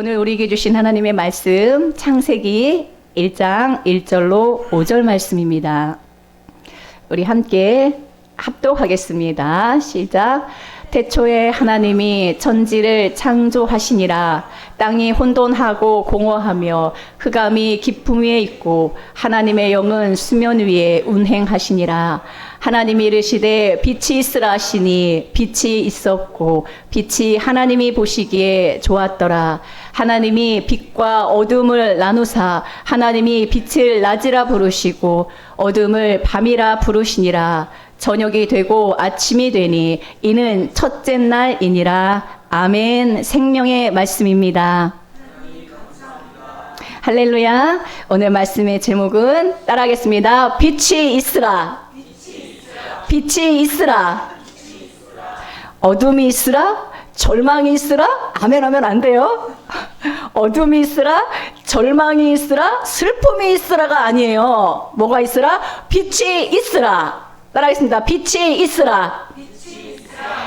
오늘 우리에게 주신 하나님의 말씀 창세기 1장 1절로 5절 말씀입니다. 우리 함께 합독하겠습니다. 시작. 태초에 하나님이 천지를 창조하시니라. 땅이 혼돈하고 공허하며 흑암이 깊음 위에 있고 하나님의 영은 수면 위에 운행하시니라. 하나님이 이르시되 빛이 있으라 하시니 빛이 있었고 빛이 하나님이 보시기에 좋았더라. 하나님이 빛과 어둠을 나누사 하나님이 빛을 낮이라 부르시고 어둠을 밤이라 부르시니라. 저녁이 되고 아침이 되니 이는 첫째 날이니라. 아멘. 생명의 말씀입니다. 할렐루야. 오늘 말씀의 제목은 따라하겠습니다. 빛이 있으라. 빛이 있으라. 어둠이 있으라. 절망이 있으라. 아멘 하면 안 돼요. 어둠이 있으라. 절망이 있으라. 슬픔이 있으라가 아니에요. 뭐가 있으라? 빛이 있으라. 따라하겠습니다. 빛이 있으라.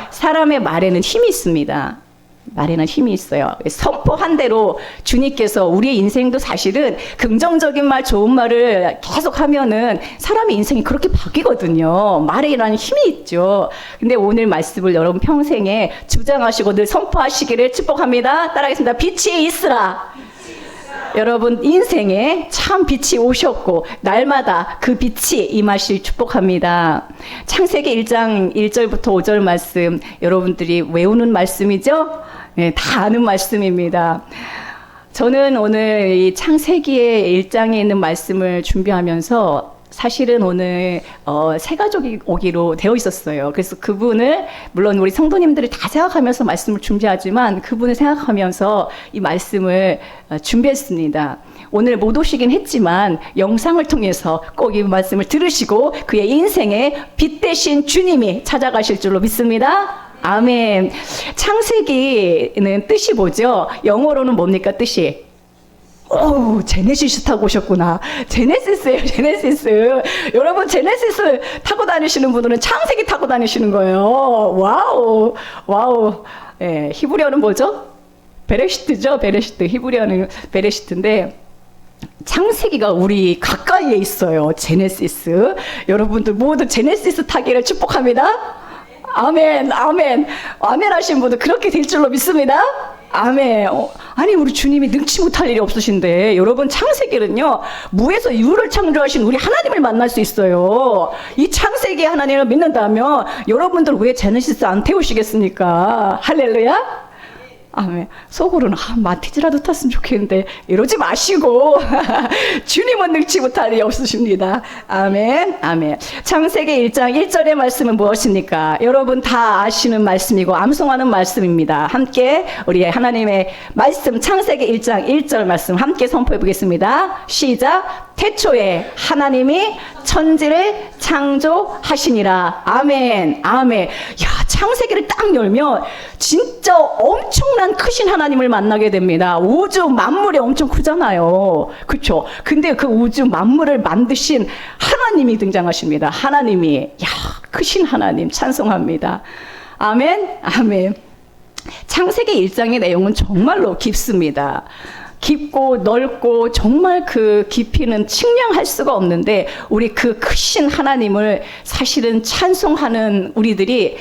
사람의 말에는 힘이 있습니다. 말에는 힘이 있어요. 선포한 대로 주님께서 우리의 인생도 사실은 긍정적인 말, 좋은 말을 계속 하면은 사람의 인생이 그렇게 바뀌거든요. 말에는 힘이 있죠. 근데 오늘 말씀을 여러분 평생에 주장하시고 늘 선포하시기를 축복합니다. 따라하겠습니다. 빛이 있으라. 여러분 인생에 참 빛이 오셨고 날마다 그 빛이 임하실 축복합니다. 창세기 1장 1절부터 5절 말씀 여러분들이 외우는 말씀이죠? 네, 다 아는 말씀입니다. 저는 오늘 이 창세기의 1장에 있는 말씀을 준비하면서 사실은 오늘 새 가족이 오기로 되어 있었어요. 그래서 그분을 물론 우리 성도님들이 다 생각하면서 말씀을 준비하지만 그분을 생각하면서 이 말씀을 준비했습니다. 오늘 못 오시긴 했지만 영상을 통해서 꼭 이 말씀을 들으시고 그의 인생에 빛 대신 주님이 찾아가실 줄로 믿습니다. 아멘. 창세기는 뜻이 뭐죠? 영어로는 뭡니까 뜻이? 오, 제네시스 타고 오셨구나. 제네시스예요, 제네시스. 여러분, 제네시스 타고 다니시는 분들은 창세기 타고 다니시는 거예요. 와우, 와우. 예, 히브리어는 뭐죠? 베레시트죠, 베레시트. 히브리어는 베레시트인데, 창세기가 우리 가까이에 있어요. 제네시스. 여러분들 모두 제네시스 타기를 축복합니다. 아멘, 아멘. 아멘 하신 분들 그렇게 될 줄로 믿습니다. 아멘. 아니 우리 주님이 능치 못할 일이 없으신데 여러분 창세기는요 무에서 유를 창조하신 우리 하나님을 만날 수 있어요. 이 창세기 하나님을 믿는다면 여러분들 왜 제네시스 안 태우시겠습니까? 할렐루야. 아멘. 속으로는 마티즈라도 탔으면 좋겠는데 이러지 마시고 주님은 능치 못할 일이 없으십니다. 아멘. 아멘. 창세기 1장 1절의 말씀은 무엇입니까? 여러분 다 아시는 말씀이고 암송하는 말씀입니다. 함께 우리 하나님의 말씀 창세기 1장 1절 말씀 함께 선포해 보겠습니다. 시작. 태초에 하나님이 천지를 창조하시니라. 아멘. 아멘. 야, 창세기를 딱 열면 진짜 엄청난 크신 하나님을 만나게 됩니다. 우주 만물이 엄청 크잖아요. 그렇죠? 근데 그 우주 만물을 만드신 하나님이 등장하십니다. 하나님이. 야, 크신 하나님 찬송합니다. 아멘. 아멘. 창세기 1장의 내용은 정말로 깊습니다. 깊고 넓고 정말 그 깊이는 측량할 수가 없는데 우리 그 크신 하나님을 사실은 찬송하는 우리들이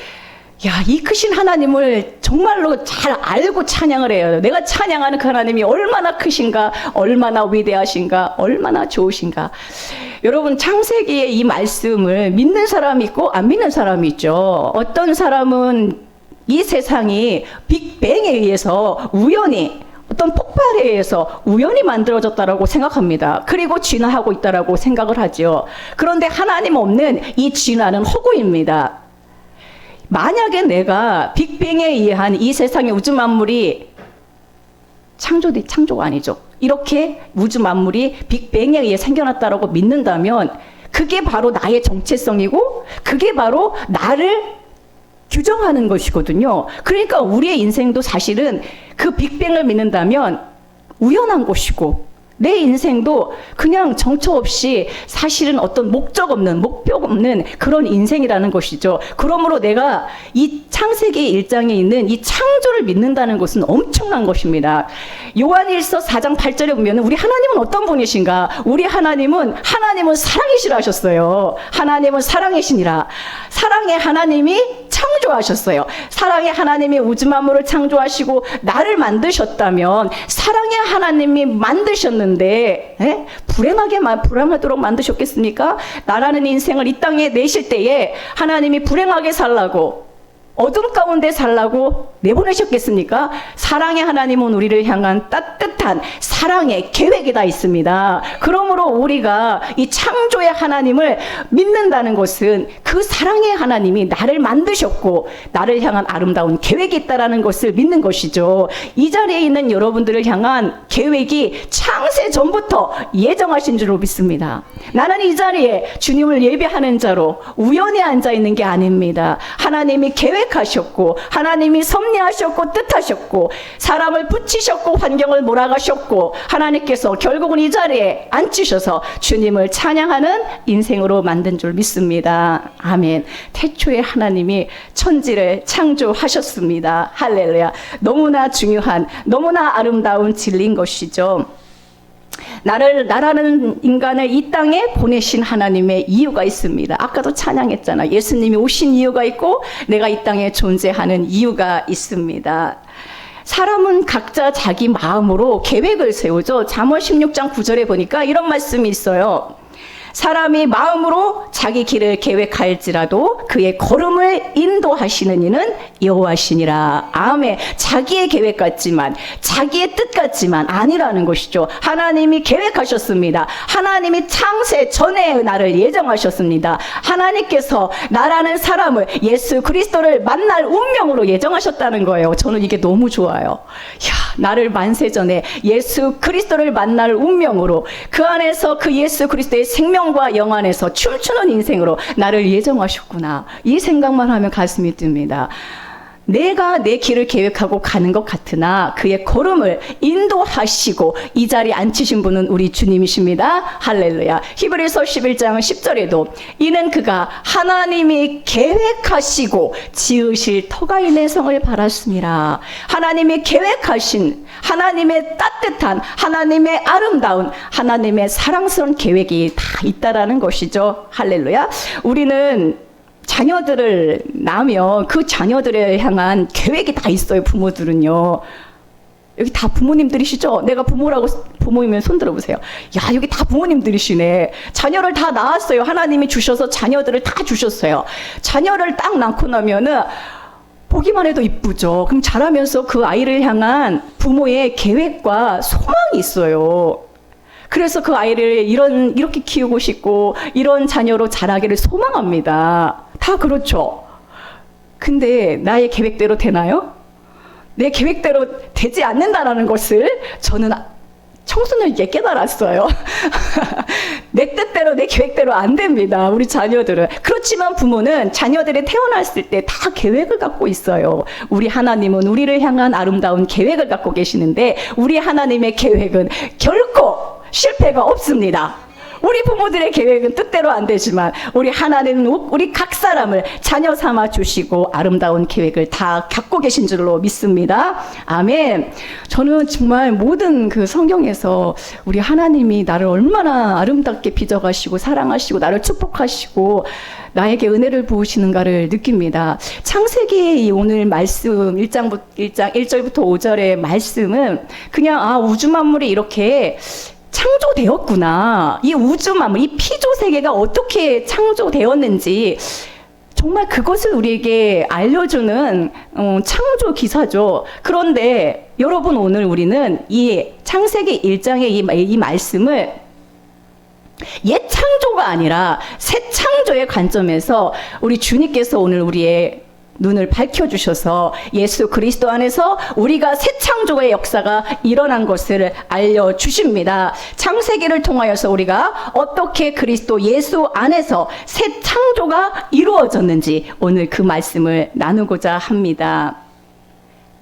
야, 이 크신 하나님을 정말로 잘 알고 찬양을 해요. 내가 찬양하는 그 하나님이 얼마나 크신가, 얼마나 위대하신가, 얼마나 좋으신가. 여러분 창세기의 이 말씀을 믿는 사람이 있고 안 믿는 사람이 있죠. 어떤 사람은 이 세상이 빅뱅에 의해서 우연히 어떤 폭발에 의해서 우연히 만들어졌다라고 생각합니다. 그리고 진화하고 있다라고 생각을 하죠. 그런데 하나님 없는 이 진화는 허구입니다. 만약에 내가 빅뱅에 의한 이 세상의 우주 만물이 창조가 아니죠. 이렇게 우주 만물이 빅뱅에 의해 생겨났다라고 믿는다면 그게 바로 나의 정체성이고 그게 바로 나를 규정하는 것이거든요. 그러니까 우리의 인생도 사실은 그 빅뱅을 믿는다면 우연한 것이고 내 인생도 그냥 정처 없이 사실은 어떤 목적 없는, 목표 없는 그런 인생이라는 것이죠. 그러므로 내가 이 창세기 1장에 있는 이 창조를 믿는다는 것은 엄청난 것입니다. 요한일서 4장 8절에 보면 우리 하나님은 어떤 분이신가? 우리 하나님은 사랑이시라 하셨어요. 하나님은 사랑이시니라. 사랑의 하나님이 창조하셨어요. 사랑의 하나님이 우주 만물을 창조하시고 나를 만드셨다면 사랑의 하나님이 만드셨는데 불행하도록 만드셨겠습니까? 나라는 인생을 이 땅에 내실 때에 하나님이 불행하게 살라고, 어둠 가운데 살라고 내보내셨겠습니까? 사랑의 하나님은 우리를 향한 따뜻한 사랑의 계획이 다 있습니다. 그러므로 우리가 이 창조의 하나님을 믿는다는 것은 그 사랑의 하나님이 나를 만드셨고 나를 향한 아름다운 계획이 있다는 것을 믿는 것이죠. 이 자리에 있는 여러분들을 향한 계획이 창세 전부터 예정하신 줄로 믿습니다. 나는 이 자리에 주님을 예배하는 자로 우연히 앉아 있는 게 아닙니다. 하나님이 계획하셨고 하나님이 섭리하셨고 뜻하셨고 사람을 붙이셨고 환경을 몰아가셨고 하나님께서 결국은 이 자리에 앉히셔서 주님을 찬양하는 인생으로 만든 줄 믿습니다. 아멘. 태초에 하나님이 천지를 창조하셨습니다. 할렐루야. 너무나 중요한, 너무나 아름다운 진리인 것이죠. 나라는 인간을 이 땅에 보내신 하나님의 이유가 있습니다. 아까도 찬양했잖아. 예수님이 오신 이유가 있고 내가 이 땅에 존재하는 이유가 있습니다. 사람은 각자 자기 마음으로 계획을 세우죠. 잠언 16장 9절에 보니까 이런 말씀이 있어요. 사람이 마음으로 자기 길을 계획할지라도 그의 걸음을 인도하시는 이는 여호와시니라. 아멘. 자기의 계획 같지만 자기의 뜻 같지만 아니라는 것이죠. 하나님이 계획하셨습니다. 하나님이 창세 전에 나를 예정하셨습니다. 하나님께서 나라는 사람을 예수 그리스도를 만날 운명으로 예정하셨다는 거예요. 저는 이게 너무 좋아요. 나를 만세 전에 예수 그리스도를 만날 운명으로 그 안에서 그 예수 그리스도의 생명과 영 안에서 춤추는 인생으로 나를 예정하셨구나. 이 생각만 하면 가슴이 뜹니다. 내가 내 길을 계획하고 가는 것 같으나 그의 걸음을 인도하시고 이 자리에 앉히신 분은 우리 주님이십니다. 할렐루야. 히브리서 11장 10절에도 이는 그가 하나님이 계획하시고 지으실 터가 있는 성을 바랐습니다. 하나님이 계획하신 하나님의 따뜻한 하나님의 아름다운 하나님의 사랑스러운 계획이 다 있다라는 것이죠. 할렐루야. 우리는 자녀들을 낳으면 그 자녀들을 향한 계획이 다 있어요. 부모들은요. 여기 다 부모님들이시죠? 내가 부모이면 손 들어보세요. 야, 여기 다 부모님들이시네. 자녀를 다 낳았어요. 하나님이 주셔서 자녀들을 다 주셨어요. 자녀를 딱 낳고 나면은 보기만 해도 이쁘죠. 그럼 자라면서 그 아이를 향한 부모의 계획과 소망이 있어요. 그래서 그 아이를 이렇게 키우고 싶고 이런 자녀로 자라기를 소망합니다. 다 그렇죠. 근데 나의 계획대로 되나요? 내 계획대로 되지 않는다라는 것을 저는 청소년기에 깨달았어요. 내 뜻대로 내 계획대로 안 됩니다. 우리 자녀들은. 그렇지만 부모는 자녀들이 태어났을 때 다 계획을 갖고 있어요. 우리 하나님은 우리를 향한 아름다운 계획을 갖고 계시는데 우리 하나님의 계획은 결코 실패가 없습니다. 우리 부모들의 계획은 뜻대로 안 되지만 우리 하나님은 우리 각 사람을 자녀 삼아 주시고 아름다운 계획을 다 갖고 계신 줄로 믿습니다. 아멘. 저는 정말 모든 그 성경에서 우리 하나님이 나를 얼마나 아름답게 빚어가시고 사랑하시고 나를 축복하시고 나에게 은혜를 부으시는가를 느낍니다. 창세기의 오늘 말씀 1장 1절부터 5절의 말씀은 그냥 우주 만물이 이렇게 창조되었구나. 이 우주 만물, 이 피조 세계가 어떻게 창조되었는지 정말 그것을 우리에게 알려주는 창조 기사죠. 그런데 여러분 오늘 우리는 이 창세기 1장의 이 말씀을 옛 창조가 아니라 새 창조의 관점에서 우리 주님께서 오늘 우리의 눈을 밝혀주셔서 예수 그리스도 안에서 우리가 새 창조의 역사가 일어난 것을 알려주십니다. 창세기를 통하여서 우리가 어떻게 그리스도 예수 안에서 새 창조가 이루어졌는지 오늘 그 말씀을 나누고자 합니다.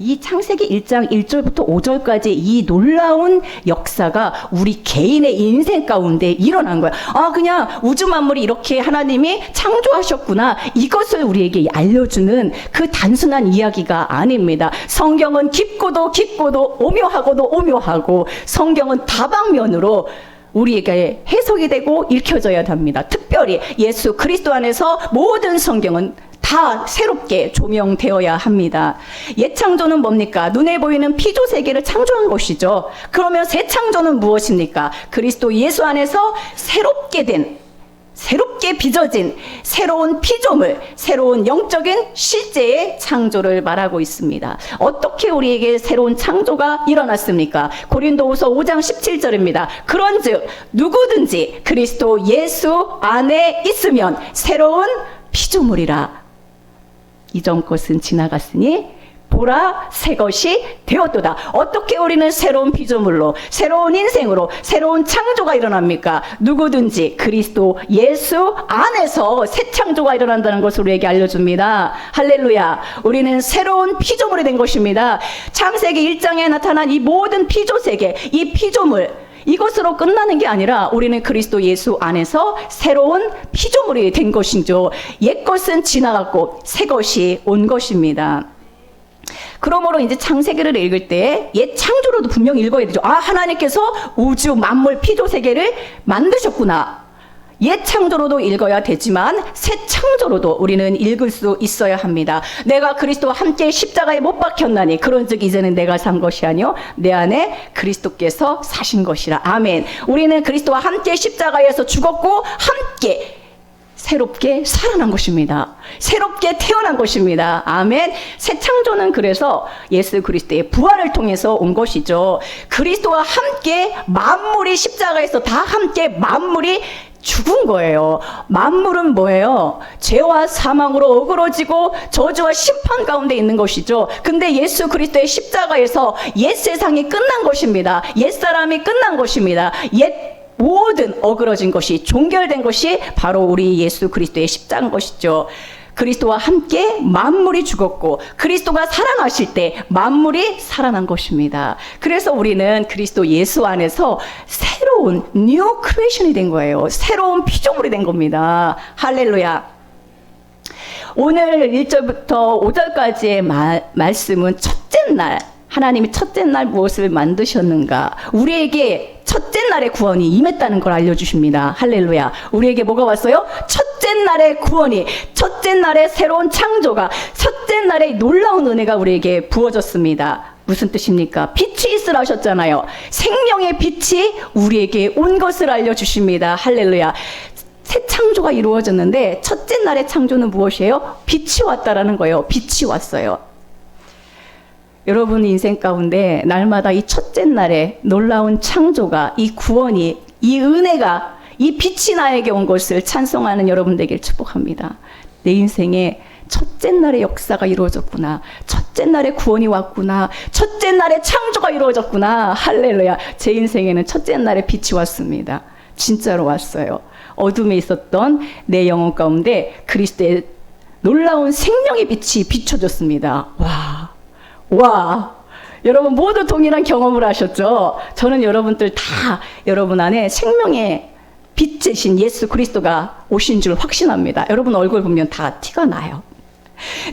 이 창세기 1장 1절부터 5절까지 이 놀라운 역사가 우리 개인의 인생 가운데 일어난 거야. 아, 그냥 우주 만물이 이렇게 하나님이 창조하셨구나. 이것을 우리에게 알려주는 그 단순한 이야기가 아닙니다. 성경은 깊고도 깊고도 오묘하고도 오묘하고 성경은 다방면으로 우리에게 해석이 되고 읽혀져야 합니다. 특별히 예수 그리스도 안에서 모든 성경은 다 새롭게 조명되어야 합니다. 옛 창조는 뭡니까? 눈에 보이는 피조 세계를 창조한 것이죠. 그러면 새 창조는 무엇입니까? 그리스도 예수 안에서 새롭게 빚어진 새로운 피조물, 새로운 영적인 실제의 창조를 말하고 있습니다. 어떻게 우리에게 새로운 창조가 일어났습니까? 고린도후서 5장 17절입니다. 그런즉 누구든지 그리스도 예수 안에 있으면 새로운 피조물이라. 이전 것은 지나갔으니 보라 새 것이 되었도다. 어떻게 우리는 새로운 피조물로, 새로운 인생으로, 새로운 창조가 일어납니까? 누구든지 그리스도 예수 안에서 새 창조가 일어난다는 것을 우리에게 알려줍니다. 할렐루야. 우리는 새로운 피조물이 된 것입니다. 창세기 1장에 나타난 이 모든 피조세계, 이 피조물, 이것으로 끝나는 게 아니라 우리는 그리스도 예수 안에서 새로운 피조물이 된 것이죠. 옛 것은 지나갔고 새 것이 온 것입니다. 그러므로 이제 창세기를 읽을 때 옛 창조로도 분명히 읽어야 되죠. 아, 하나님께서 우주 만물 피조 세계를 만드셨구나. 옛 창조로도 읽어야 되지만 새 창조로도 우리는 읽을 수 있어야 합니다. 내가 그리스도와 함께 십자가에 못 박혔나니 그런즉 이제는 내가 산 것이 아니요 내 안에 그리스도께서 사신 것이라. 아멘. 우리는 그리스도와 함께 십자가에서 죽었고 함께 새롭게 살아난 것입니다. 새롭게 태어난 것입니다. 아멘. 새 창조는 그래서 예수 그리스도의 부활을 통해서 온 것이죠. 그리스도와 함께 만물이 십자가에서 다 함께 만물이 죽은 거예요. 만물은 뭐예요? 죄와 사망으로 어그러지고 저주와 심판 가운데 있는 것이죠. 근데 예수 그리스도의 십자가에서 옛 세상이 끝난 것입니다. 옛 사람이 끝난 것입니다. 옛 모든 어그러진 것이 종결된 것이 바로 우리 예수 그리스도의 십자가인 것이죠. 그리스도와 함께 만물이 죽었고 그리스도가 살아나실 때 만물이 살아난 것입니다. 그래서 우리는 그리스도 예수 안에서 새로운 뉴 크리에이션이 된 거예요. 새로운 피조물이 된 겁니다. 할렐루야. 오늘 1절부터 5절까지의 말씀은 첫째 날, 하나님이 첫째 날 무엇을 만드셨는가, 우리에게 첫째 날의 구원이 임했다는 걸 알려주십니다. 할렐루야. 우리에게 뭐가 왔어요? 첫째 날의 구원이, 첫째 날의 새로운 창조가, 첫째 날의 놀라운 은혜가 우리에게 부어졌습니다. 무슨 뜻입니까? 빛이 있으라 하셨잖아요. 생명의 빛이 우리에게 온 것을 알려주십니다. 할렐루야. 새 창조가 이루어졌는데 첫째 날의 창조는 무엇이에요? 빛이 왔다라는 거예요. 빛이 왔어요. 여러분 인생 가운데 날마다 이 첫째 날에 놀라운 창조가, 이 구원이, 이 은혜가, 이 빛이 나에게 온 것을 찬송하는 여러분 되길 축복합니다. 내 인생에 첫째 날의 역사가 이루어졌구나. 첫째 날의 구원이 왔구나. 첫째 날의 창조가 이루어졌구나. 할렐루야. 제 인생에는 첫째 날의 빛이 왔습니다. 진짜로 왔어요. 어둠에 있었던 내 영혼 가운데 그리스도의 놀라운 생명의 빛이 비춰졌습니다. 와, 여러분 모두 동일한 경험을 하셨죠? 저는 여러분들 다 여러분 안에 생명의 빛이신 예수 그리스도가 오신 줄 확신합니다. 여러분 얼굴 보면 다 티가 나요.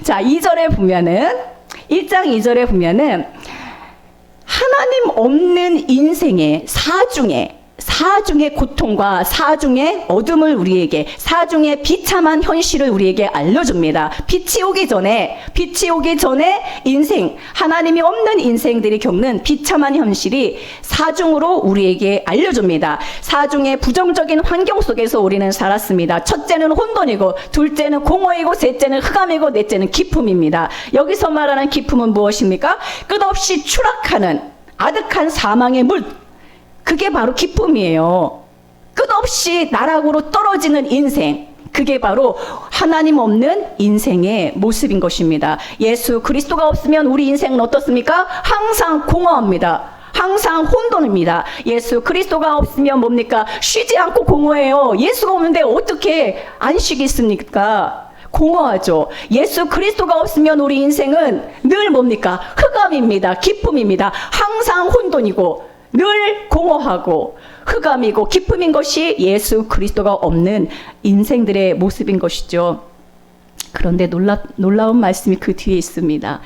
자, 2절에 보면은, 1장 2절에 보면은 하나님 없는 인생의 사중의 고통과 사중의 어둠을 우리에게, 사중의 비참한 현실을 우리에게 알려줍니다. 빛이 오기 전에 인생, 하나님이 없는 인생들이 겪는 비참한 현실이 사중으로 우리에게 알려줍니다. 사중의 부정적인 환경 속에서 우리는 살았습니다. 첫째는 혼돈이고, 둘째는 공허이고, 셋째는 흑암이고, 넷째는 기품입니다. 여기서 말하는 기품은 무엇입니까? 끝없이 추락하는 아득한 사망의 물, 그게 바로 기쁨이에요. 끝없이 나락으로 떨어지는 인생, 그게 바로 하나님 없는 인생의 모습인 것입니다. 예수 그리스도가 없으면 우리 인생은 어떻습니까? 항상 공허합니다. 항상 혼돈입니다. 예수 그리스도가 없으면 뭡니까? 쉬지 않고 공허해요. 예수가 없는데 어떻게 안식이 있습니까? 공허하죠. 예수 그리스도가 없으면 우리 인생은 늘 뭡니까? 흑암입니다. 기쁨입니다. 항상 혼돈이고 늘 공허하고 흑암이고 기쁨인 것이 예수 그리스도가 없는 인생들의 모습인 것이죠. 그런데 놀라운 말씀이 그 뒤에 있습니다.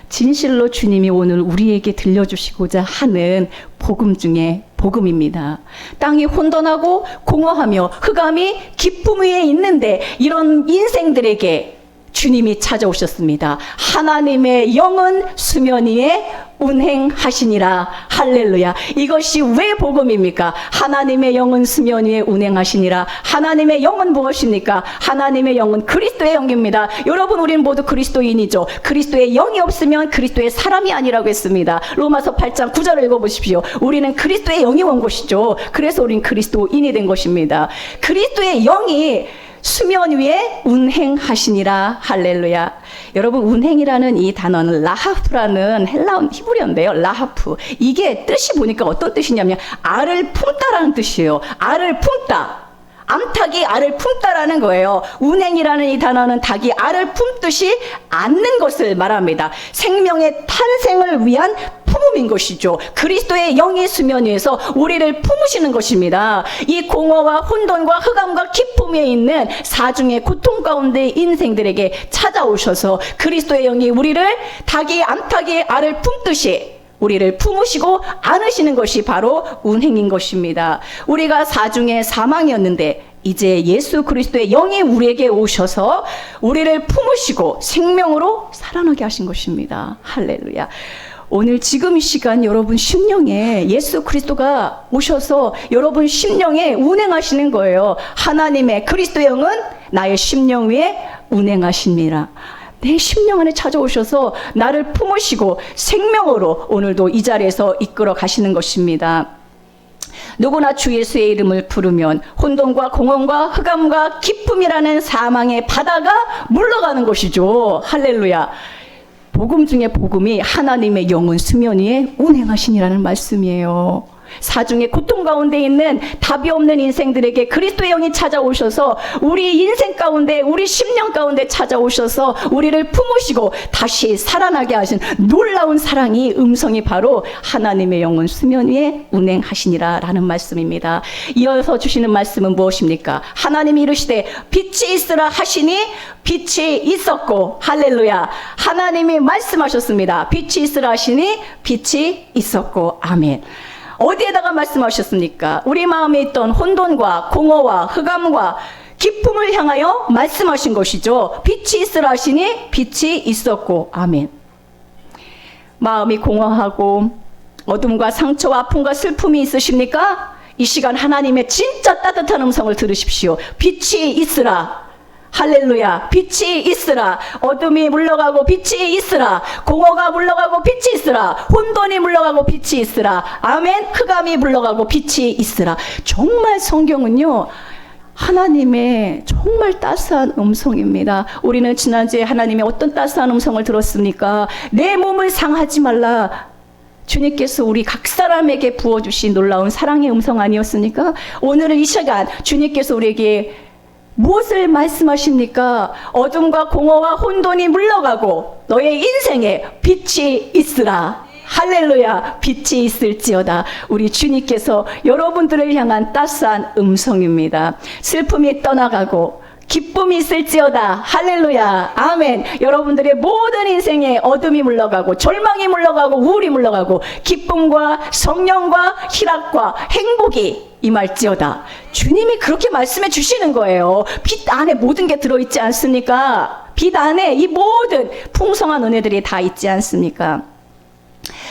진실로 주님이 오늘 우리에게 들려주시고자 하는 복음 중에 복음입니다. 땅이 혼돈하고 공허하며 흑암이 기쁨 위에 있는데 이런 인생들에게 주님이 찾아오셨습니다. 하나님의 영은 수면 위에 운행하시니라. 할렐루야. 이것이 왜 복음입니까? 하나님의 영은 수면 위에 운행하시니라. 하나님의 영은 무엇입니까? 하나님의 영은 그리스도의 영입니다. 여러분, 우리는 모두 그리스도인이죠. 그리스도의 영이 없으면 그리스도의 사람이 아니라고 했습니다. 로마서 8장 9절을 읽어보십시오. 우리는 그리스도의 영이 온 것이죠. 그래서 우리는 그리스도인이 된 것입니다. 그리스도의 영이 수면 위에 운행하시니라. 할렐루야. 여러분, 운행이라는 이 단어는 라하프라는 헬라어 히브리어인데요. 라하프. 이게 뜻이 보니까 어떤 뜻이냐면 알을 품다라는 뜻이에요. 알을 품다. 암탉이 알을 품다라는 거예요. 운행이라는 이 단어는 닭이 알을 품듯이 않는 것을 말합니다. 생명의 탄생을 위한 품음인 것이죠. 그리스도의 영이 수면 위에서 우리를 품으시는 것입니다. 이 공허와 혼돈과 흑암과 기쁨에 있는 사중의 고통 가운데 인생들에게 찾아오셔서 그리스도의 영이 우리를 닭이 암탉이 알을 품듯이 우리를 품으시고 안으시는 것이 바로 운행인 것입니다. 우리가 사중의 사망이었는데 이제 예수 그리스도의 영이 우리에게 오셔서 우리를 품으시고 생명으로 살아나게 하신 것입니다. 할렐루야. 오늘 지금 이 시간 여러분 심령에 예수 그리스도가 오셔서 여러분 심령에 운행하시는 거예요. 하나님의 그리스도의 영은 나의 심령 위에 운행하십니다. 내 심령 안에 찾아오셔서 나를 품으시고 생명으로 오늘도 이 자리에서 이끌어 가시는 것입니다. 누구나 주 예수의 이름을 부르면 혼돈과 공허과 흑암과 기쁨이라는 사망의 바다가 물러가는 것이죠. 할렐루야. 복음 중에 복음이 하나님의 영은 수면 위에 운행하시니라는 말씀이에요. 사중의 고통 가운데 있는 답이 없는 인생들에게 그리스도의 영이 찾아오셔서 우리 인생 가운데 우리 심령 가운데 찾아오셔서 우리를 품으시고 다시 살아나게 하신 놀라운 사랑이 음성이 바로 하나님의 영은 수면 위에 운행하시니라 라는 말씀입니다. 이어서 주시는 말씀은 무엇입니까? 하나님이 이르시되 빛이 있으라 하시니 빛이 있었고. 할렐루야. 하나님이 말씀하셨습니다. 빛이 있으라 하시니 빛이 있었고. 아멘. 어디에다가 말씀하셨습니까? 우리 마음에 있던 혼돈과 공허와 흑암과 기쁨을 향하여 말씀하신 것이죠. 빛이 있으라 하시니 빛이 있었고. 아멘. 마음이 공허하고 어둠과 상처와 아픔과 슬픔이 있으십니까? 이 시간 하나님의 진짜 따뜻한 음성을 들으십시오. 빛이 있으라. 할렐루야. 빛이 있으라. 어둠이 물러가고 빛이 있으라. 공허가 물러가고 빛이 있으라. 혼돈이 물러가고 빛이 있으라. 아멘. 흑암이 물러가고 빛이 있으라. 정말 성경은요, 하나님의 정말 따스한 음성입니다. 우리는 지난주에 하나님의 어떤 따스한 음성을 들었습니까? 내 몸을 상하지 말라. 주님께서 우리 각 사람에게 부어주신 놀라운 사랑의 음성 아니었습니까? 오늘은 이 시간 주님께서 우리에게 무엇을 말씀하십니까? 어둠과 공허와 혼돈이 물러가고 너의 인생에 빛이 있으라. 할렐루야. 빛이 있을지어다. 우리 주님께서 여러분들을 향한 따스한 음성입니다. 슬픔이 떠나가고 기쁨이 있을지어다. 할렐루야. 아멘. 여러분들의 모든 인생에 어둠이 물러가고 절망이 물러가고 우울이 물러가고 기쁨과 성령과 희락과 행복이 임할지어다. 주님이 그렇게 말씀해 주시는 거예요. 빛 안에 모든 게 들어있지 않습니까? 빛 안에 이 모든 풍성한 은혜들이 다 있지 않습니까?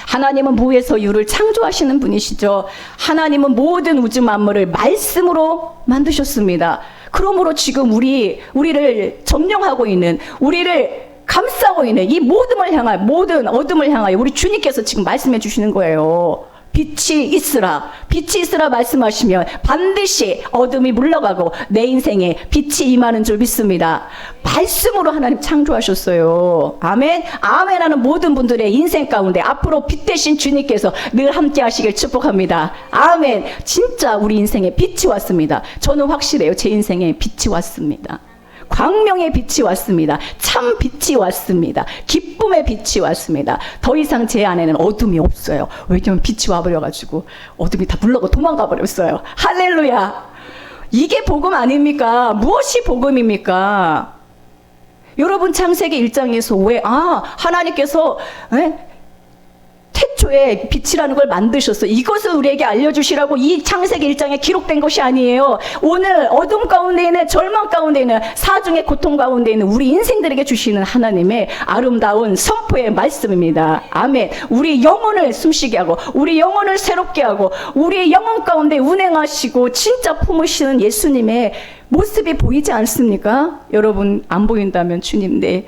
하나님은 무에서 유를 창조하시는 분이시죠. 하나님은 모든 우주 만물을 말씀으로 만드셨습니다. 그러므로 지금 우리를 점령하고 있는, 우리를 감싸고 있는 이 모든 어둠을 향하여 우리 주님께서 지금 말씀해 주시는 거예요. 빛이 있으라. 빛이 있으라 말씀하시면 반드시 어둠이 물러가고 내 인생에 빛이 임하는 줄 믿습니다. 말씀으로 하나님 창조하셨어요. 아멘. 아멘 하는 모든 분들의 인생 가운데 앞으로 빛 대신 주님께서 늘 함께 하시길 축복합니다. 아멘. 진짜 우리 인생에 빛이 왔습니다. 저는 확실해요. 제 인생에 빛이 왔습니다. 광명의 빛이 왔습니다. 참 빛이 왔습니다. 기쁨의 빛이 왔습니다. 더 이상 제 안에는 어둠이 없어요. 왜냐하면 빛이 와버려가지고 어둠이 다 물러가 도망가 버렸어요. 할렐루야. 이게 복음 아닙니까? 무엇이 복음입니까? 여러분, 창세기 1장에서 왜 하나님께서 태초에 빛이라는 걸 만드셨어. 이것을 우리에게 알려주시라고 이 창세기 1장에 기록된 것이 아니에요. 오늘 어둠 가운데 있는, 절망 가운데 있는, 사중의 고통 가운데 있는 우리 인생들에게 주시는 하나님의 아름다운 선포의 말씀입니다. 아멘. 우리 영혼을 숨쉬게 하고, 우리 영혼을 새롭게 하고, 우리의 영혼 가운데 운행하시고 진짜 품으시는 예수님의 모습이 보이지 않습니까? 여러분, 안 보인다면 주님 내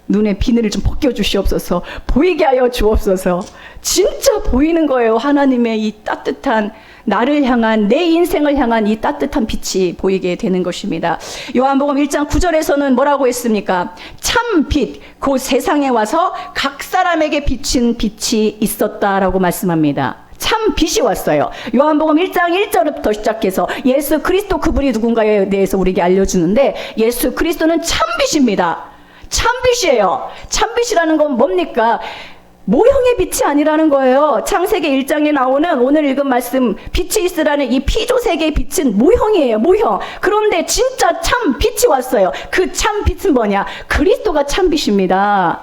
눈에 비늘을 좀 벗겨주시옵소서. 보이게 하여 주옵소서. 진짜 보이는 거예요. 하나님의 이 따뜻한, 나를 향한, 내 인생을 향한 이 따뜻한 빛이 보이게 되는 것입니다. 요한복음 1장 9절에서는 뭐라고 했습니까? 참 빛, 곧 세상에 와서 각 사람에게 비친 빛이 있었다라고 말씀합니다. 참 빛이 왔어요. 요한복음 1장 1절부터 시작해서 예수 그리스도, 그분이 누군가에 대해서 우리에게 알려주는데, 예수 그리스도는 참 빛입니다. 참빛이에요. 참빛이라는 건 뭡니까? 모형의 빛이 아니라는 거예요. 창세기 1장에 나오는 오늘 읽은 말씀, 빛이 있으라는 이 피조세계의 빛은 모형이에요. 모형. 그런데 진짜 참 빛이 왔어요. 그 참 빛은 뭐냐? 그리스도가 참 빛입니다.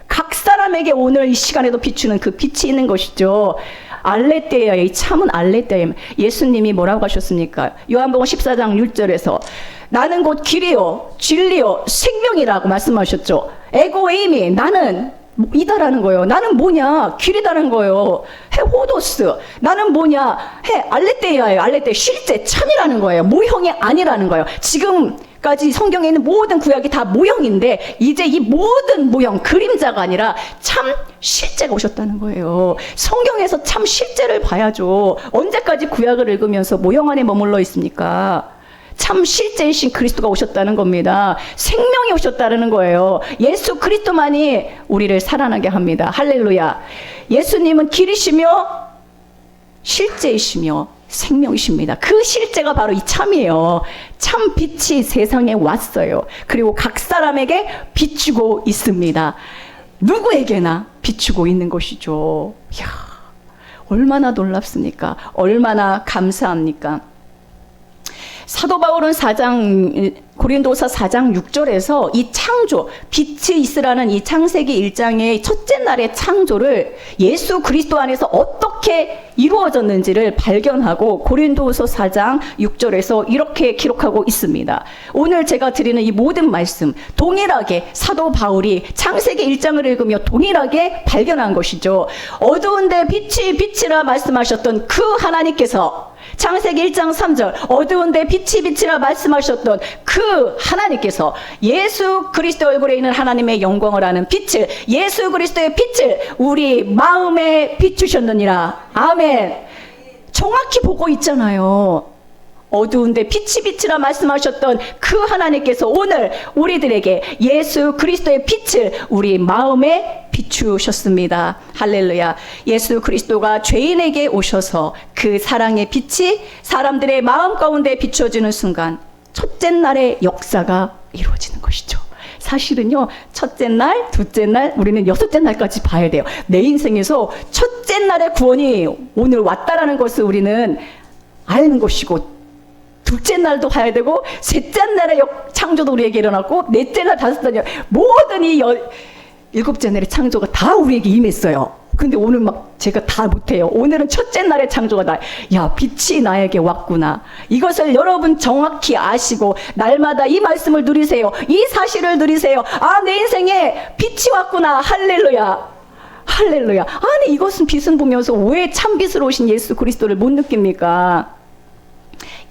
각 사람에게 오늘 이 시간에도 비추는 그 빛이 있는 것이죠. 알레떼야, 이 참은 알레떼야. 예수님이 뭐라고 하셨습니까? 요한복음 14장 6절에서 나는 곧 길이요 진리요 생명이라고 말씀하셨죠. 에고에이미, 나는 이다라는 거예요. 나는 뭐냐? 길이다라는 거예요. 해 호도스, 나는 뭐냐? 해 알레떼야예요. 알레떼, 실제 참이라는 거예요. 모형이 아니라는 거예요. 지금까지 성경에 있는 모든 구약이 다 모형인데, 이제 이 모든 모형, 그림자가 아니라 참 실제가 오셨다는 거예요. 성경에서 참 실제를 봐야죠. 언제까지 구약을 읽으면서 모형 안에 머물러 있습니까? 참 실제이신 그리스도가 오셨다는 겁니다. 생명이 오셨다는 거예요. 예수 그리스도만이 우리를 살아나게 합니다. 할렐루야. 예수님은 길이시며 실제이시며 생명이십니다. 그 실제가 바로 이 참이에요. 참 빛이 세상에 왔어요. 그리고 각 사람에게 비추고 있습니다. 누구에게나 비추고 있는 것이죠. 이야, 얼마나 놀랍습니까? 얼마나 감사합니까? 사도 바울은 고린도서 4장 6절에서 이 창조, 빛이 있으라는 이 창세기 1장의 첫째 날의 창조를 예수 그리스도 안에서 어떻게 이루어졌는지를 발견하고 고린도서 4장 6절에서 이렇게 기록하고 있습니다. 오늘 제가 드리는 이 모든 말씀, 동일하게 사도 바울이 창세기 1장을 읽으며 동일하게 발견한 것이죠. 어두운데 빛이 빛이라 말씀하셨던 그 하나님께서, 창세기 1장 3절 어두운데 빛이 빛이라 말씀하셨던 그 하나님께서 예수 그리스도 얼굴에 있는 하나님의 영광을 아는 빛을, 예수 그리스도의 빛을 우리 마음에 비추셨느니라. 아멘. 정확히 보고 있잖아요. 어두운데 빛이 빛이라 말씀하셨던 그 하나님께서 오늘 우리들에게 예수 그리스도의 빛을 우리 마음에 비추셨습니다. 할렐루야. 예수 그리스도가 죄인에게 오셔서 그 사랑의 빛이 사람들의 마음 가운데 비춰지는 순간 첫째 날의 역사가 이루어지는 것이죠. 사실은요, 첫째 날, 둘째 날, 우리는 여섯째 날까지 봐야 돼요. 내 인생에서 첫째 날의 구원이 오늘 왔다라는 것을 우리는 아는 것이고, 둘째 날도 봐야 되고, 셋째 날의 창조도 우리에게 일어났고, 넷째 날, 다섯째 날, 모든 이 일곱째 날의 창조가 다 우리에게 임했어요. 근데 오늘 막 제가 다 못해요. 오늘은 첫째 날의 창조가 야, 빛이 나에게 왔구나. 이것을 여러분 정확히 아시고 날마다 이 말씀을 누리세요. 이 사실을 누리세요. 아, 내 인생에 빛이 왔구나. 할렐루야. 할렐루야. 아니, 이것은 빛은 보면서 왜 참빛으로 오신 예수 그리스도를 못 느낍니까?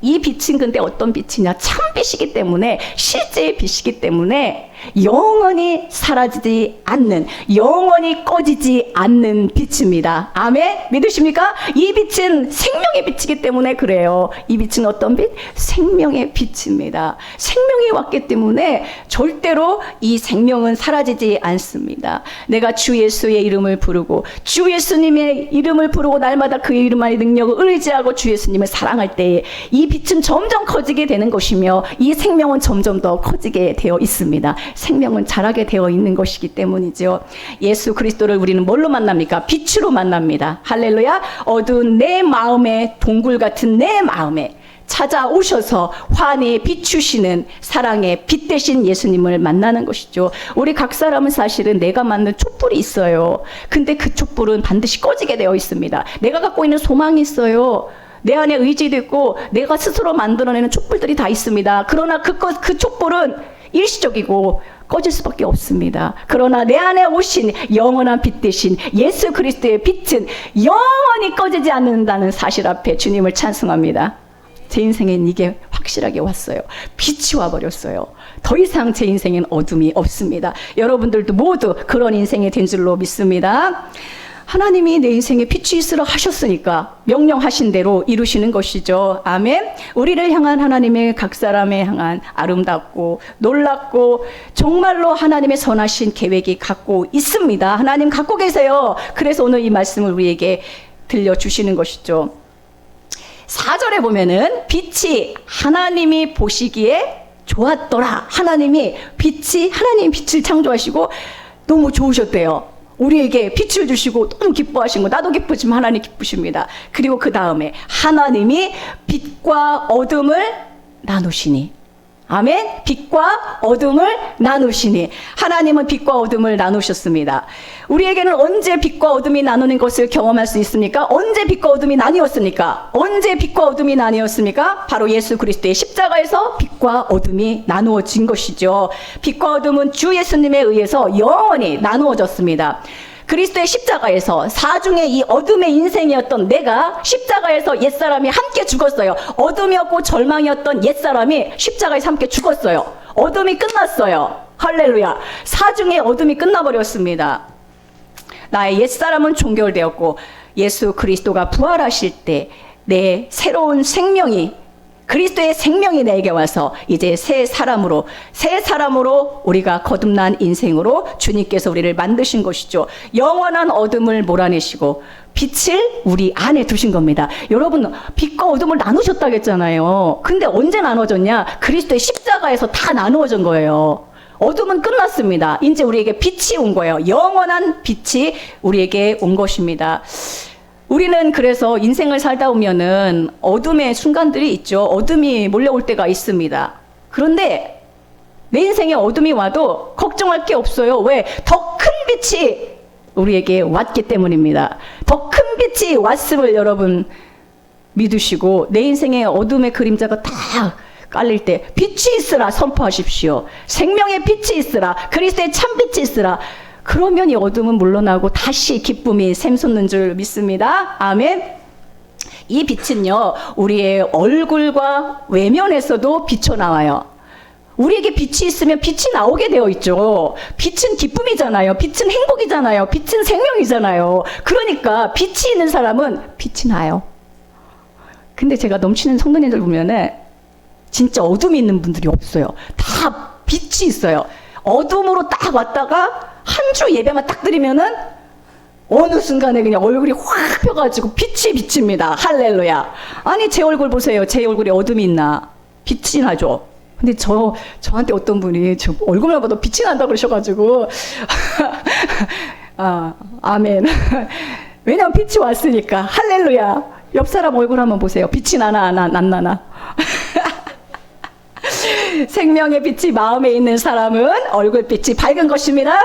이 빛은 근데 어떤 빛이냐? 참빛이기 때문에, 실제의 빛이기 때문에 영원히 사라지지 않는, 영원히 꺼지지 않는 빛입니다. 아멘. 믿으십니까? 이 빛은 생명의 빛이기 때문에 그래요. 이 빛은 어떤 빛? 생명의 빛입니다. 생명이 왔기 때문에 절대로 이 생명은 사라지지 않습니다. 내가 주 예수의 이름을 부르고 주 예수님의 이름을 부르고 날마다 그 이름 안의 능력을 의지하고 주 예수님을 사랑할 때에 이 빛은 점점 커지게 되는 것이며 이 생명은 점점 더 커지게 되어 있습니다. 생명은 자라게 되어 있는 것이기 때문이죠. 예수 그리스도를 우리는 뭘로 만납니까? 빛으로 만납니다. 할렐루야. 어두운 내 마음에, 동굴 같은 내 마음에 찾아오셔서 환히 비추시는 사랑의 빛 대신 예수님을 만나는 것이죠. 우리 각 사람은 사실은 내가 만든 촛불이 있어요. 근데 그 촛불은 반드시 꺼지게 되어 있습니다. 내가 갖고 있는 소망이 있어요. 내 안에 의지도 있고 내가 스스로 만들어내는 촛불들이 다 있습니다. 그러나 그 촛불은 일시적이고 꺼질 수밖에 없습니다. 그러나 내 안에 오신 영원한 빛 대신 예수 그리스도의 빛은 영원히 꺼지지 않는다는 사실 앞에 주님을 찬송합니다. 제 인생엔 이게 확실하게 왔어요. 빛이 와버렸어요. 더 이상 제 인생엔 어둠이 없습니다. 여러분들도 모두 그런 인생이 된 줄로 믿습니다. 하나님이 내 인생에 빛이 있으라 하셨으니까 명령하신 대로 이루시는 것이죠. 아멘. 우리를 향한 하나님의 각 사람에 향한 아름답고 놀랍고 정말로 하나님의 선하신 계획이 갖고 있습니다. 하나님 갖고 계세요. 그래서 오늘 이 말씀을 우리에게 들려주시는 것이죠. 4절에 보면은 빛이 하나님이 보시기에 좋았더라. 하나님이 빛을 창조하시고 너무 좋으셨대요. 우리에게 빛을 주시고 너무 기뻐하신 거, 나도 기쁘지만 하나님 기쁘십니다. 그리고 그 다음에 하나님이 빛과 어둠을 나누시니. 아멘. 빛과 어둠을 나누시니. 하나님은 빛과 어둠을 나누셨습니다. 우리에게는 언제 빛과 어둠이 나누는 것을 경험할 수 있습니까? 언제 빛과 어둠이 나뉘었습니까? 언제 빛과 어둠이 나뉘었습니까? 바로 예수 그리스도의 십자가에서 빛과 어둠이 나누어진 것이죠. 빛과 어둠은 주 예수님에 의해서 영원히 나누어졌습니다. 그리스도의 십자가에서 사중의 이 어둠의 인생이었던 내가 십자가에서 옛사람이 함께 죽었어요. 어둠이었고 절망이었던 옛사람이 십자가에서 함께 죽었어요. 어둠이 끝났어요. 할렐루야. 사중의 어둠이 끝나버렸습니다. 나의 옛사람은 종결되었고 예수 그리스도가 부활하실 때 내 새로운 생명이, 그리스도의 생명이 내게 와서 이제 새 사람으로 우리가 거듭난 인생으로 주님께서 우리를 만드신 것이죠. 영원한 어둠을 몰아내시고 빛을 우리 안에 두신 겁니다. 여러분, 빛과 어둠을 나누셨다고 했잖아요. 근데 언제 나눠졌냐? 그리스도의 십자가에서 다 나누어진 거예요. 어둠은 끝났습니다. 이제 우리에게 빛이 온 거예요. 영원한 빛이 우리에게 온 것입니다. 우리는 그래서 인생을 살다 보면은 어둠의 순간들이 있죠. 어둠이 몰려올 때가 있습니다. 그런데 내 인생에 어둠이 와도 걱정할 게 없어요. 왜? 더 큰 빛이 우리에게 왔기 때문입니다. 더 큰 빛이 왔음을 여러분 믿으시고 내 인생에 어둠의 그림자가 다 깔릴 때 빛이 있으라 선포하십시오. 생명의 빛이 있으라. 그리스도의 참빛이 있으라. 그러면 이 어둠은 물러나고 다시 기쁨이 샘솟는 줄 믿습니다. 아멘. 이 빛은요, 우리의 얼굴과 외면에서도 비쳐나와요. 우리에게 빛이 있으면 빛이 나오게 되어 있죠. 빛은 기쁨이잖아요. 빛은 행복이잖아요. 빛은 생명이잖아요. 그러니까 빛이 있는 사람은 빛이 나요. 근데 제가 넘치는 성도님들 보면은 진짜 어둠이 있는 분들이 없어요. 다 빛이 있어요. 어둠으로 딱 왔다가 한 주 예배만 딱 드리면은 어느 순간에 그냥 얼굴이 확 펴가지고 빛이 비칩니다. 할렐루야. 아니, 제 얼굴 보세요. 제 얼굴에 어둠이 있나? 빛이 나죠. 근데 저한테 어떤 분이 저 얼굴만 봐도 빛이 난다 그러셔가지고 아멘. 왜냐면 빛이 왔으니까. 할렐루야. 옆 사람 얼굴 한번 보세요. 빛이 나나 안 나나. 생명의 빛이 마음에 있는 사람은 얼굴빛이 밝은 것입니다.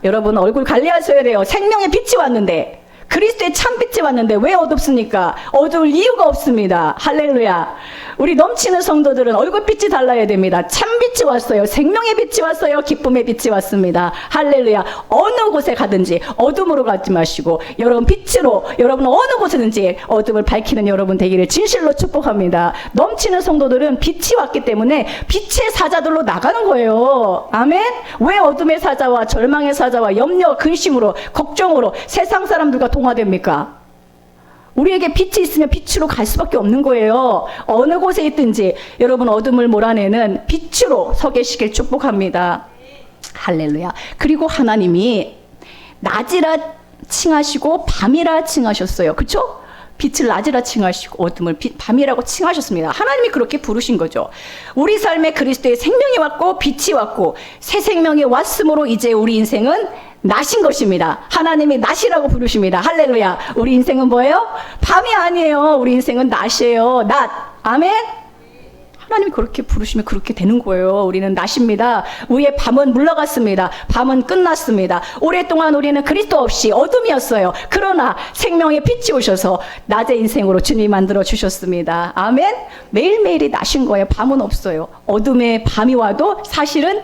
여러분, 얼굴 관리하셔야 돼요. 생명의 빛이 왔는데 그리스도의 참빛이 왔는데 왜 어둡습니까? 어두울 이유가 없습니다. 할렐루야. 우리 넘치는 성도들은 얼굴빛이 달라야 됩니다. 참빛이 왔어요. 생명의 빛이 왔어요. 기쁨의 빛이 왔습니다. 할렐루야. 어느 곳에 가든지 어둠으로 가지 마시고 여러분 빛으로, 여러분 어느 곳에든지 어둠을 밝히는 여러분 되기를 진실로 축복합니다. 넘치는 성도들은 빛이 왔기 때문에 빛의 사자들로 나가는 거예요. 아멘. 왜 어둠의 사자와 절망의 사자와 염려, 근심으로, 걱정으로 세상 사람들과 동화됩니까? 우리에게 빛이 있으면 빛으로 갈 수밖에 없는 거예요. 어느 곳에 있든지 여러분 어둠을 몰아내는 빛으로 서 계시길 축복합니다. 할렐루야. 그리고 하나님이 낮이라 칭하시고 밤이라 칭하셨어요. 그렇죠? 빛을 낮이라 칭하시고 어둠을 밤이라고 칭하셨습니다. 하나님이 그렇게 부르신 거죠. 우리 삶에 그리스도의 생명이 왔고 빛이 왔고 새 생명이 왔으므로 이제 우리 인생은 낮인 것입니다. 하나님이 낮이라고 부르십니다. 할렐루야. 우리 인생은 뭐예요? 밤이 아니에요. 우리 인생은 낮이에요. 낮. 아멘. 하나님이 그렇게 부르시면 그렇게 되는 거예요. 우리는 낮입니다. 위에 밤은 물러갔습니다. 밤은 끝났습니다. 오랫동안 우리는 그리스도 없이 어둠이었어요. 그러나 생명의 빛이 오셔서 낮의 인생으로 주님이 만들어 주셨습니다. 아멘. 매일매일이 낮인 거예요. 밤은 없어요. 어둠의 밤이 와도 사실은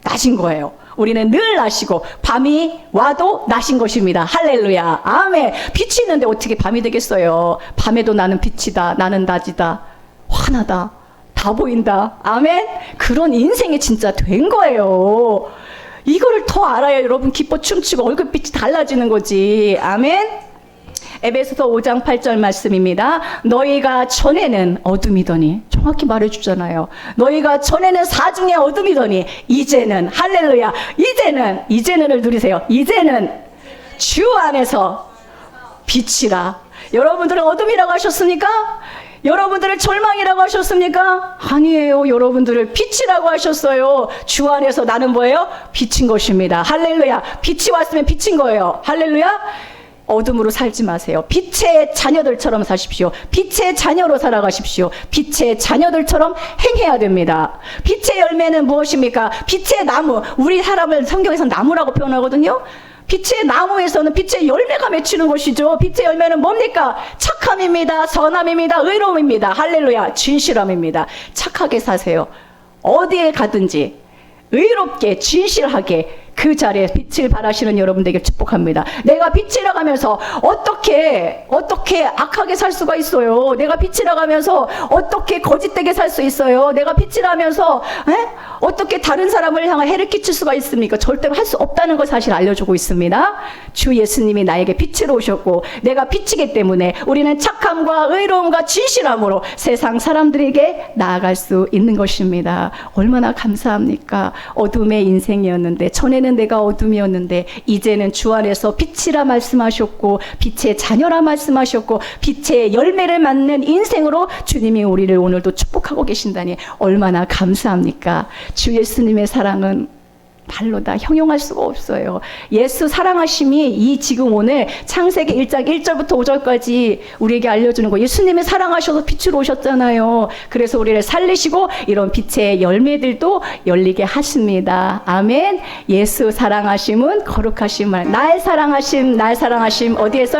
낮인 거예요. 우리는 늘 낮이고 밤이 와도 낮인 것입니다. 할렐루야. 아멘. 빛이 있는데 어떻게 밤이 되겠어요? 밤에도 나는 빛이다. 나는 낮이다. 환하다. 다 보인다. 아멘. 그런 인생이 진짜 된 거예요. 이거를 더 알아야 여러분 기뻐 춤추고 얼굴빛이 달라지는 거지. 아멘. 에베소서 5장 8절 말씀입니다. 너희가 전에는 어둠이더니, 정확히 말해주잖아요. 너희가 전에는 사중의 어둠이더니 이제는, 할렐루야, 이제는을 누리세요. 이제는 주 안에서 빛이라. 여러분들은 어둠이라고 하셨습니까? 여러분들을 절망이라고 하셨습니까? 아니에요. 여러분들을 빛이라고 하셨어요. 주 안에서 나는 뭐예요? 빛인 것입니다. 할렐루야. 빛이 왔으면 빛인 거예요. 할렐루야. 어둠으로 살지 마세요. 빛의 자녀들처럼 사십시오. 빛의 자녀로 살아가십시오. 빛의 자녀들처럼 행해야 됩니다. 빛의 열매는 무엇입니까? 빛의 나무. 우리 사람을 성경에서 나무라고 표현하거든요. 빛의 나무에서는 빛의 열매가 맺히는 것이죠. 빛의 열매는 뭡니까? 착함입니다. 선함입니다. 의로움입니다. 할렐루야. 진실함입니다. 착하게 사세요. 어디에 가든지 의롭게 진실하게 그 자리에 빛을 발하시는 여러분 되길 축복합니다. 내가 빛이라 가면서 어떻게 악하게 살 수가 있어요? 내가 빛이라 가면서 어떻게 거짓되게 살 수 있어요? 내가 빛이라 하면서 어떻게 다른 사람을 향해 해를 끼칠 수가 있습니까? 절대로 할 수 없다는 걸 사실 알려주고 있습니다. 주 예수님이 나에게 빛으로 오셨고 내가 빛이기 때문에 우리는 착함과 의로움과 진실함으로 세상 사람들에게 나아갈 수 있는 것입니다. 얼마나 감사합니까? 어둠의 인생이었는데 전에는 내가 어둠이었는데 이제는 주 안에서 빛이라 말씀하셨고 빛의 자녀라 말씀하셨고 빛의 열매를 맺는 인생으로 주님이 우리를 오늘도 축복하고 계신다니 얼마나 감사합니까? 주 예수님의 사랑은 말로 다 형용할 수가 없어요. 예수 사랑하심이 이 지금 오늘 창세기 1장 1절부터 5절까지 우리에게 알려주는 거. 예수님이 사랑하셔서 빛으로 오셨잖아요. 그래서 우리를 살리시고 이런 빛의 열매들도 열리게 하십니다. 아멘. 예수 사랑하심은 거룩하심 말. 날 사랑하심 어디에 써 있어요?